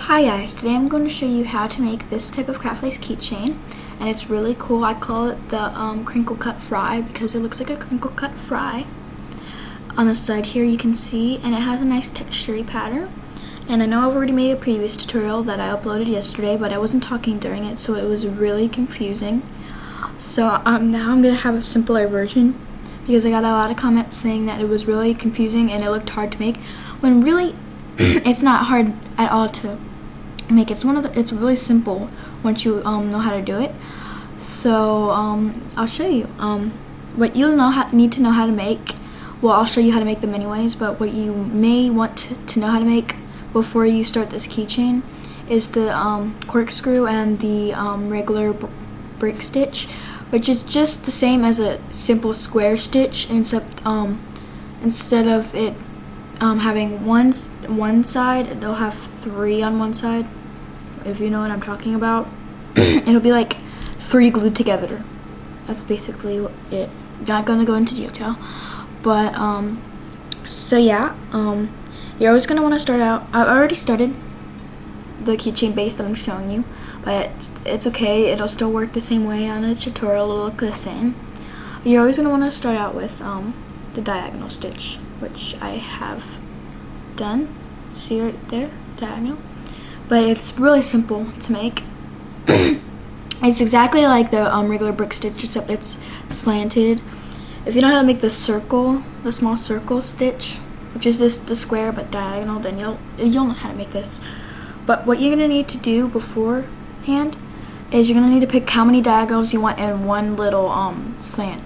Hi guys, today I'm going to show you how to make this type of craft lace keychain, and it's really cool. I call it the crinkle cut fry because it looks like a crinkle cut fry. On the side here you can see, and it has a nice textury pattern. And I know I've already made a previous tutorial that I uploaded yesterday, but I wasn't talking during it, so it was really confusing. So now I'm going to have a simpler version because I got a lot of comments saying that it was really confusing and it looked hard to make, when really it's not hard at all to make. It's really simple once you know how to do it. So I'll show you what you'll need to know how to make. Well, I'll show you how to make them anyways, but what you may want to know how to make before you start this keychain is the corkscrew and the regular brick stitch, which is just the same as a simple square stitch, except instead of it having one side, it'll have 3 on one side, if you know what I'm talking about. It'll be like 3 glued together. That's basically it. Not gonna go into detail, but so yeah, you're always gonna want to start out. I already started the keychain base that I'm showing you, but it's okay, it'll still work the same way on a tutorial. It'll look the same. You're always gonna want to start out with the diagonal stitch, which I have done. See right there, diagonal. But it's really simple to make. It's exactly like the regular brick stitch, except it's slanted. If you know how to make the circle, the small circle stitch, which is the square but diagonal, then you'll know how to make this. But what you're gonna need to do beforehand is you're gonna need to pick how many diagonals you want in one little slant.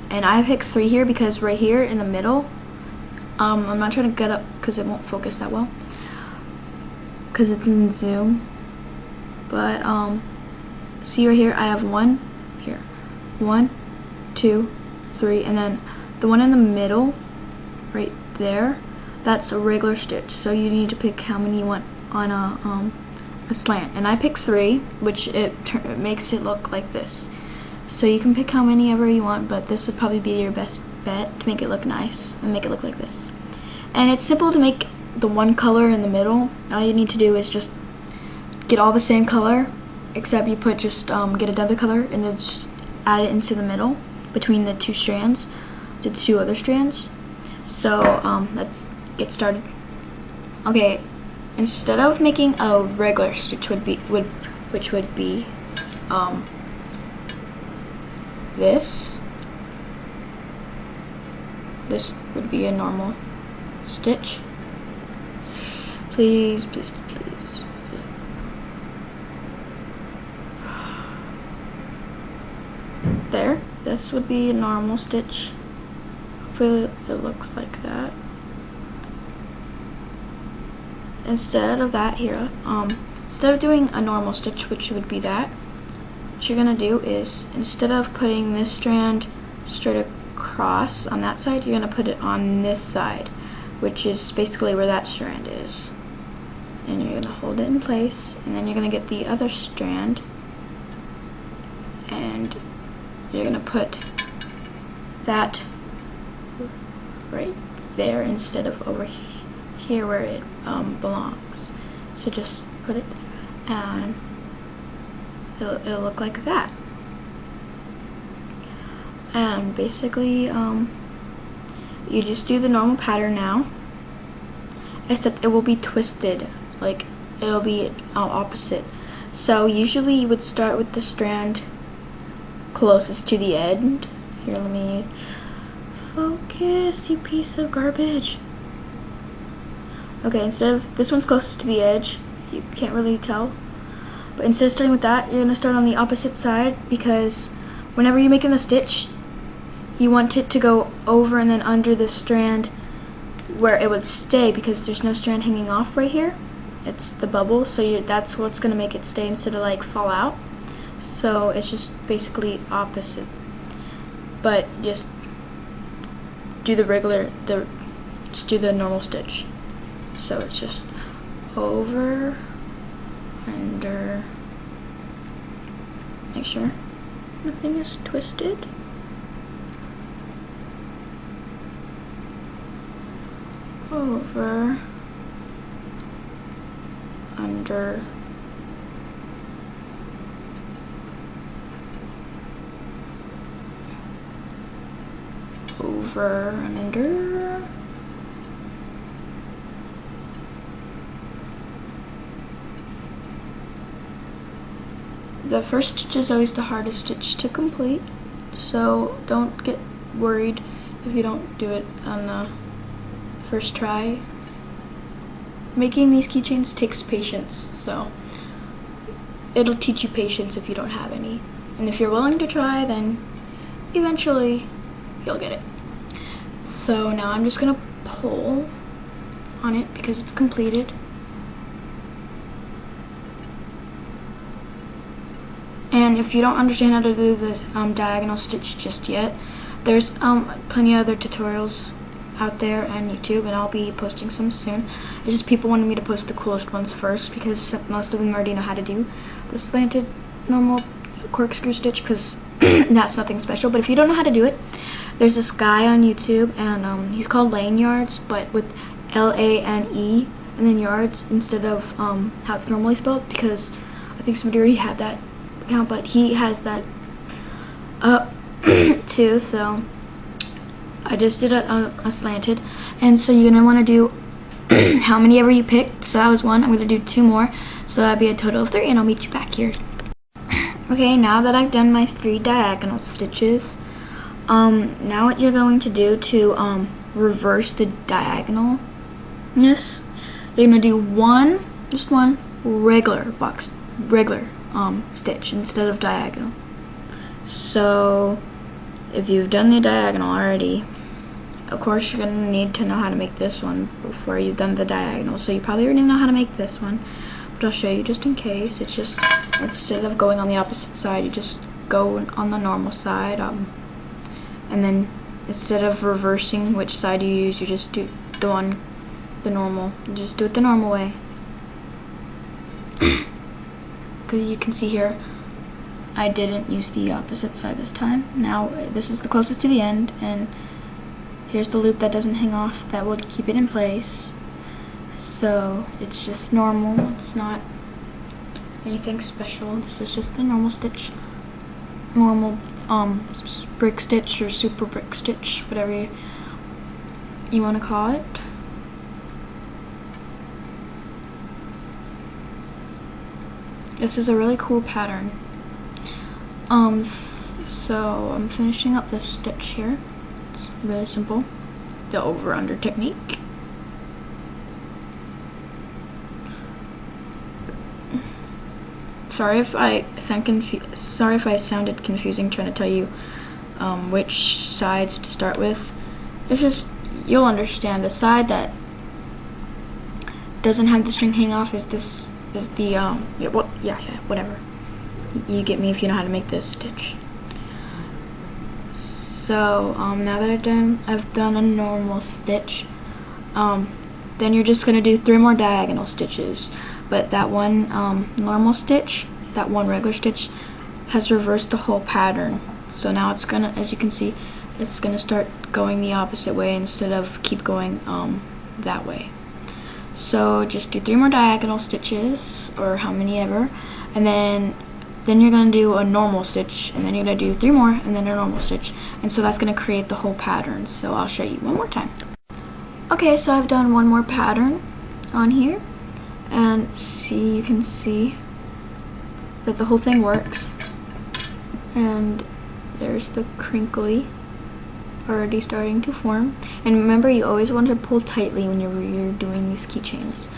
And I picked 3 here because right here in the middle, I'm not trying to get up because it won't focus that well, because it didn't zoom. But see right here, I have 1 here, 1, 2, 3, and then the one in the middle, right there, that's a regular stitch. So you need to pick how many you want on a slant. And I picked 3, which it makes it look like this. So you can pick how many ever you want, but this would probably be your best bet to make it look nice and make it look like this. And it's simple to make the one color in the middle. All you need to do is just get all the same color, except you put get another color and then just add it into the middle between the 2 strands, to the 2 other strands. So let's get started. Okay, instead of making a regular stitch which would be this would be a normal stitch. Please. There, this would be a normal stitch. Hopefully it looks like that. Instead of that here, instead of doing a normal stitch, which would be that, what you're gonna do is, instead of putting this strand straight across on that side, you're gonna put it on this side, which is basically where that strand is. And you're gonna hold it in place, and then you're gonna get the other strand, and you're gonna put that right there instead of over here where it belongs. So just put it, and it'll look like that. And basically you just do the normal pattern now, except it will be twisted, like it'll be opposite. So usually you would start with the strand closest to the end. Here, let me focus, you piece of garbage. Okay, instead of this one's closest to the edge, you can't really tell, but instead of starting with that, you're gonna start on the opposite side, because whenever you're making the stitch, you want it to go over and then under the strand where it would stay, because there's no strand hanging off right here. It's the bubble, so that's what's gonna make it stay instead of like fall out. So it's just basically opposite, but just do just do the normal stitch. So it's just over, under, make sure nothing is twisted, over, under, over and under, the first stitch is always the hardest stitch to complete, so don't get worried if you don't do it on the first try. Making these keychains takes patience, so it'll teach you patience if you don't have any. And if you're willing to try, then eventually you'll get it. So now I'm just gonna pull on it because it's completed. And if you don't understand how to do the diagonal stitch just yet, there's plenty of other tutorials out there on YouTube, and I'll be posting some soon. It's just people wanted me to post the coolest ones first because most of them already know how to do the slanted normal corkscrew stitch, because that's nothing special. But if you don't know how to do it, there's this guy on YouTube, and he's called Lane Yards, but with L-A-N-E and then yards instead of how it's normally spelled, because I think somebody already had that account, but he has that up too. So I just did a slanted, and so you're gonna want to do how many ever you picked. So that was one. I'm gonna do 2 more, so that'd be a total of 3, and I'll meet you back here. Okay, now that I've done my 3 diagonal stitches, now what you're going to do to reverse the diagonalness, you're gonna do just one regular stitch instead of diagonal. So if you've done the diagonal already, of course you're going to need to know how to make this one before you've done the diagonal. So you probably already know how to make this one, but I'll show you just in case. It's just, instead of going on the opposite side, you just go on the normal side, and then instead of reversing which side you use, you just do the normal. You just do it the normal way. Because you can see here, I didn't use the opposite side this time. Now this is the closest to the end, and here's the loop that doesn't hang off that will keep it in place. So it's just normal, it's not anything special. This is just the normal stitch, normal brick stitch or super brick stitch, whatever you want to call it. This is a really cool pattern. So I'm finishing up this stitch here. It's really simple. The over-under technique. Sorry if I sounded confusing trying to tell you which sides to start with. It's just, you'll understand. The side that doesn't have the string hang off is this. Whatever. You get me if you know how to make this stitch. So now that I've done a normal stitch, then you're just gonna do 3 more diagonal stitches. But that one normal stitch, that one regular stitch, has reversed the whole pattern. So now it's gonna, as you can see, it's gonna start going the opposite way instead of keep going that way. So just do 3 more diagonal stitches, or how many ever, and then you're going to do a normal stitch, and then you're going to do 3 more, and then a normal stitch, and so that's going to create the whole pattern. So I'll show you one more time. Okay, so I've done one more pattern on here, and you can see that the whole thing works, and there's the crinkly already starting to form. And remember, you always want to pull tightly when you're doing these keychains.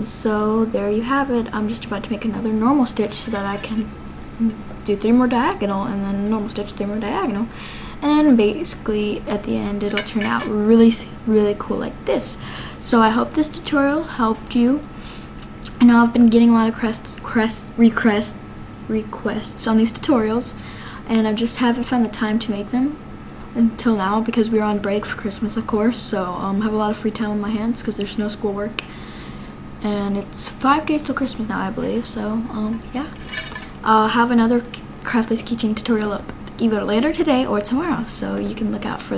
So there you have it. I'm just about to make another normal stitch so that I can do 3 more diagonal, and then a normal stitch, 3 more diagonal, and then basically at the end it'll turn out really, really cool like this. So I hope this tutorial helped you. I know I've been getting a lot of requests on these tutorials, and I just haven't found the time to make them until now because we were on break for Christmas, of course. So I have a lot of free time on my hands because there's no schoolwork, and it's 5 days till Christmas now, I believe. So yeah, I'll have another Craftless keychain tutorial up either later today or tomorrow, so you can look out for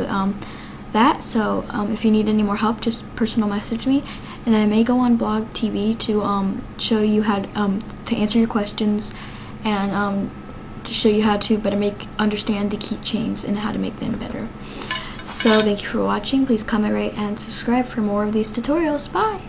that. So if you need any more help, just personal message me, and I may go on Blog TV to show you how to answer your questions, and to show you how to better understand the keychains and how to make them better. So thank you for watching. Please comment, rate, and subscribe for more of these tutorials. Bye!